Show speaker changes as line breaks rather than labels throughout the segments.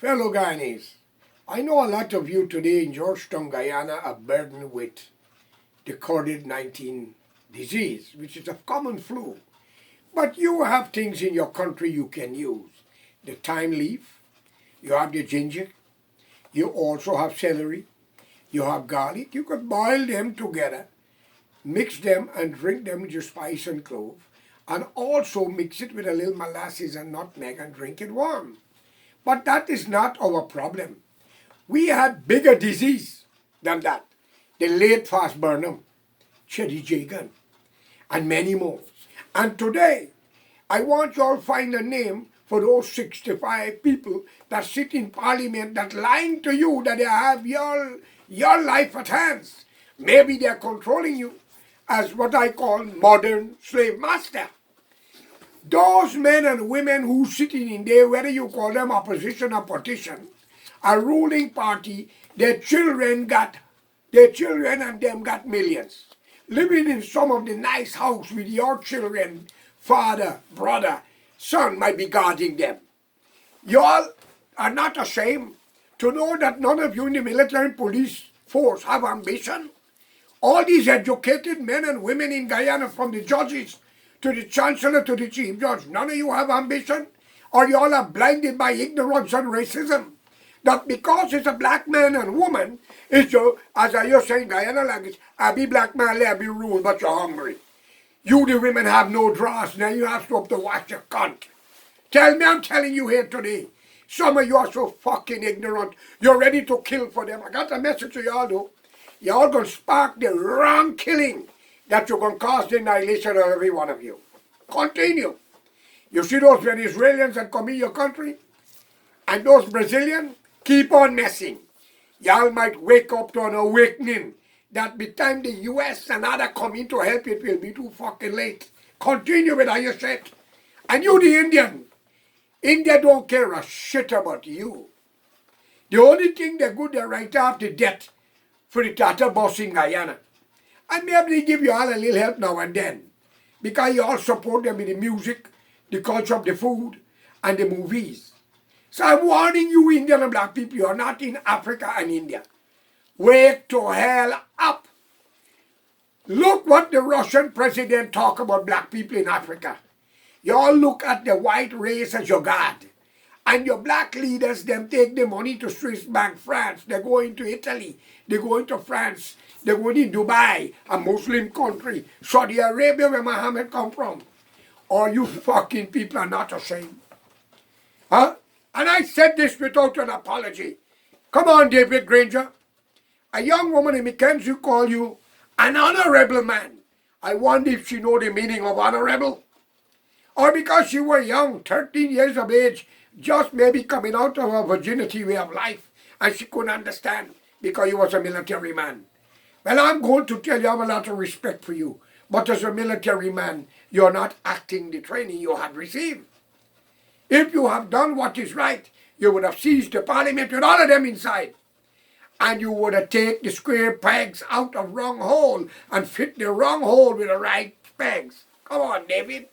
Fellow Guyanese, I know a lot of you today in Georgetown, Guyana are burdened with the COVID-19 disease, which is a common flu. But you have things in your country you can use. The thyme leaf, you have the ginger, you also have celery, you have garlic. You could boil them together, mix them and drink them with your spice and clove, and also mix it with a little molasses and nutmeg and drink it warm. But that is not our problem. We had bigger disease than that. The late Fast Burnham, Cheddy Jagan, and many more. And today, I want you all to find a name for those 65 people that sit in parliament that lying to you that they have your life at hands. Maybe they're controlling you as what I call modern slave master. Those men and women who sitting in there, whether you call them opposition or partition, a ruling party, their children and them got millions. Living in some of the nice house with your children, father, brother, son might be guarding them. You all are not ashamed to know that none of you in the military and police force have ambition. All these educated men and women in Guyana, from the judges to the chancellor to the chief judge, none of you have ambition? Or you all are blinded by ignorance and racism? That because it's a black man and woman, it's your, as I used to say in Guyana language, I be black man, I be ruled, but you're hungry. You the women have no drawers, now you have to up to wash your cunt. Tell me, I'm telling you here today, some of you are so fucking ignorant, you're ready to kill for them. I got a message to y'all though. Y'all gonna spark the wrong killing that you're gonna cause the annihilation of every one of you. Continue. You see those Venezuelans that come in your country? And those Brazilians? Keep on messing. Y'all might wake up to an awakening that by the time the US and other come in to help, it will be too fucking late. Continue with how you said. And you the Indian. India don't care a shit about you. The only thing they're good, they write off the debt for the Tata boss in Guyana. And maybe they give you all a little help now and then. Because you all support them in the music, the culture of the food, and the movies. So I'm warning you Indian and black people, you're not in Africa and India. Wake to hell up. Look what the Russian president talk about black people in Africa. You all look at the white race as your God. And your black leaders, them take the money to Swiss Bank, France. They're going to Italy. They're going to France. They're going to Dubai, a Muslim country. Saudi Arabia, where Muhammad come from. Or you fucking people are not ashamed. Huh? And I said this without an apology. Come on, David Granger. A young woman in Mackenzie call you an honorable man. I wonder if she know the meaning of honorable. Or because she were young, 13 years of age, just maybe coming out of her virginity way of life, and she couldn't understand because you was a military man. Well, I'm going to tell you I have a lot of respect for you. But as a military man, you're not acting the training you had received. If you have done what is right, you would have seized the parliament with all of them inside. And you would have taken the square pegs out of wrong hole and fit the wrong hole with the right pegs. Come on, David.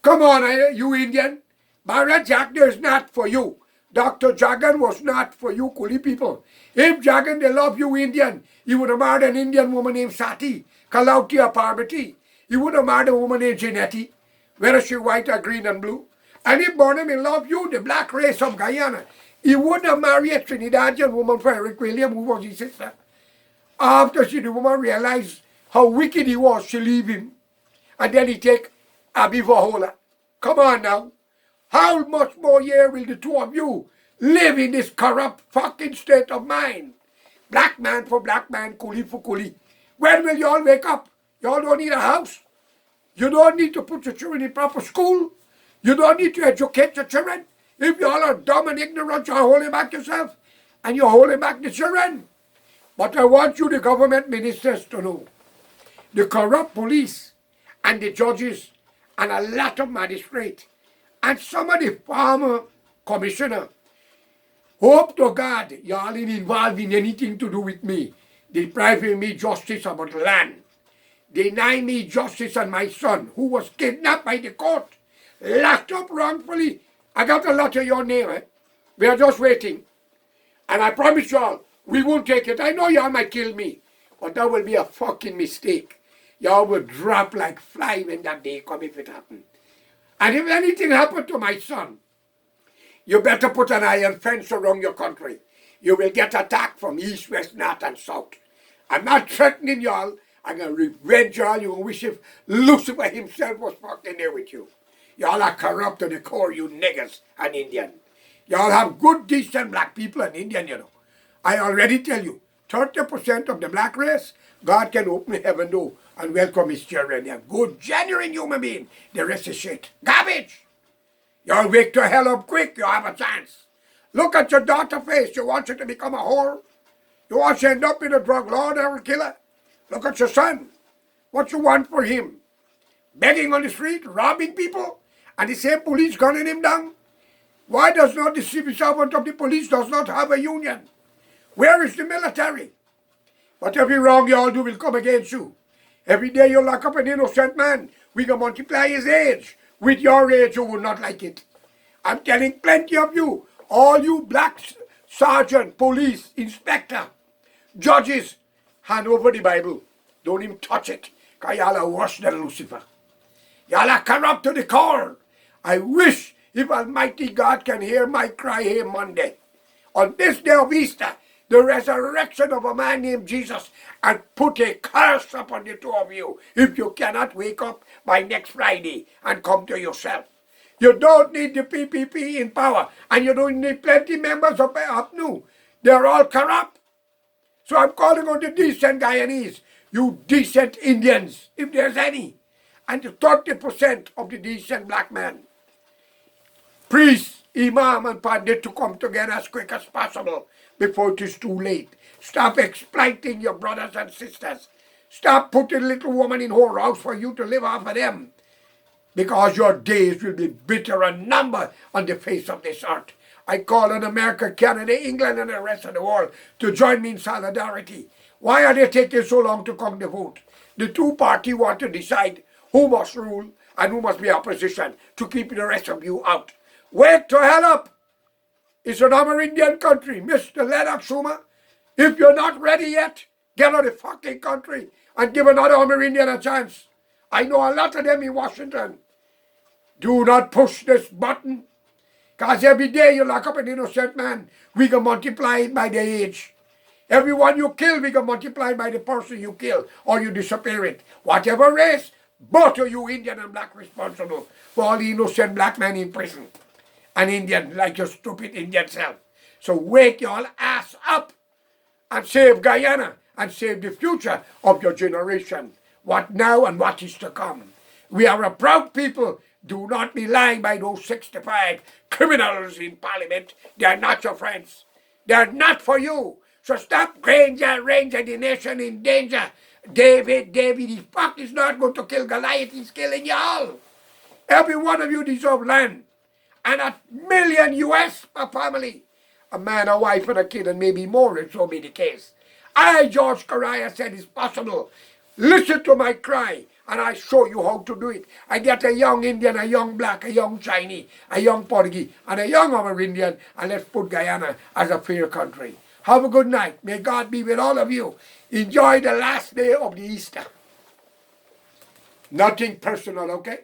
Come on, you Indian. Bharat Jagna is not for you. Dr. Jagan was not for you, Kuli people. If Jagan, they love you Indian, you would have married an Indian woman named Sati, Kalauti or Parvati. You would have married a woman named Janetti, whether she white or green and blue. And if Burnham loved you, the black race of Guyana, he would have married a Trinidadian woman for Eric William, who was his sister. After the woman realized how wicked he was, she leave him. And then he take Abhi Vahola. Come on now. How much more year will the two of you live in this corrupt fucking state of mind? Black man for black man, Kuli for Kuli. When will you all wake up? You all don't need a house. You don't need to put your children in proper school. You don't need to educate your children. If you all are dumb and ignorant, you're holding back yourself. And you're holding back the children. But I want you, the government ministers, to know. The corrupt police and the judges and a lot of magistrates and some of the former commissioner hope to God y'all ain't involved in anything to do with me. Depriving me justice about land. Deny me justice on my son, who was kidnapped by the court, locked up wrongfully. I got a lot of your name, eh? We are just waiting. And I promise you all, we won't take it. I know y'all might kill me, but that will be a fucking mistake. Y'all will drop like fly when that day come if it happen. And if anything happened to my son, you better put an iron fence around your country. You will get attacked from east, west, north, and south. I'm not threatening y'all. I'm going to revenge y'all. You're going to wish if Lucifer himself was fucking there with you. Y'all are corrupt to the core, you niggers and Indian. Y'all have good, decent black people and Indian, you know. I already tell you, 30% of the black race, God can open heaven door and welcome his children. They're good, genuine human beings. The rest is shit. Garbage. Y'all wake to hell up quick, you have a chance. Look at your daughter face. You want her to become a whore? You want her to end up in a drug lord or a killer? Look at your son. What you want for him? Begging on the street, robbing people, and the same police gunning him down? Why does not the civil servant of the police does not have a union? Where is the military? But every wrong you all do will come against you. Every day you lock up an innocent man, we can multiply his age. With your age, you would not like it. I'm telling plenty of you, all you black sergeant, police, inspector, judges, hand over the Bible. Don't even touch it, because y'all are worse than Lucifer. Y'all are corrupt to the core. I wish if Almighty God can hear my cry here Monday, on this day of Easter, the resurrection of a man named Jesus, and put a curse upon the two of you if you cannot wake up by next Friday and come to yourself. You don't need the PPP in power, and you don't need plenty members of new. They're all corrupt. So I'm calling on the decent Guyanese, you decent Indians, if there's any, and the 30% of the decent black men, priests, imam, and pandit to come together as quick as possible before it is too late. Stop exploiting your brothers and sisters. Stop putting little woman in her house for you to live off of them, because your days will be bitter and numbered on the face of this earth. I call on America, Canada, England, and the rest of the world to join me in solidarity. Why are they taking so long to come to vote? The two parties want to decide who must rule and who must be opposition to keep the rest of you out. Wake to hell up. It's an Amerindian country, Mr. Lennox Schumer. If you're not ready yet, get out of the fucking country and give another Amerindian a chance. I know a lot of them in Washington. Do not push this button, because every day you lock up an innocent man, we can multiply it by the age. Everyone you kill, we can multiply by the person you kill or you disappear it. Whatever race, both of you Indian and black responsible for all the innocent black men in prison. And Indian like your stupid Indian self. So wake your ass up and save Guyana and save the future of your generation. What now and what is to come. We are a proud people. Do not be lying by those 65 criminals in Parliament. They are not your friends. They are not for you. So stop Ranger, the nation in danger. David, the fuck is not going to kill Goliath. He's killing y'all. Every one of you deserve land. And $1 million US per family. A man, a wife, and a kid, and maybe more if so be the case. I, George Correa, said it's possible. Listen to my cry, and I show you how to do it. I get a young Indian, a young black, a young Chinese, a young Portuguese, and a young Amerindian, and let's put Guyana as a fair country. Have a good night. May God be with all of you. Enjoy the last day of the Easter. Nothing personal, okay?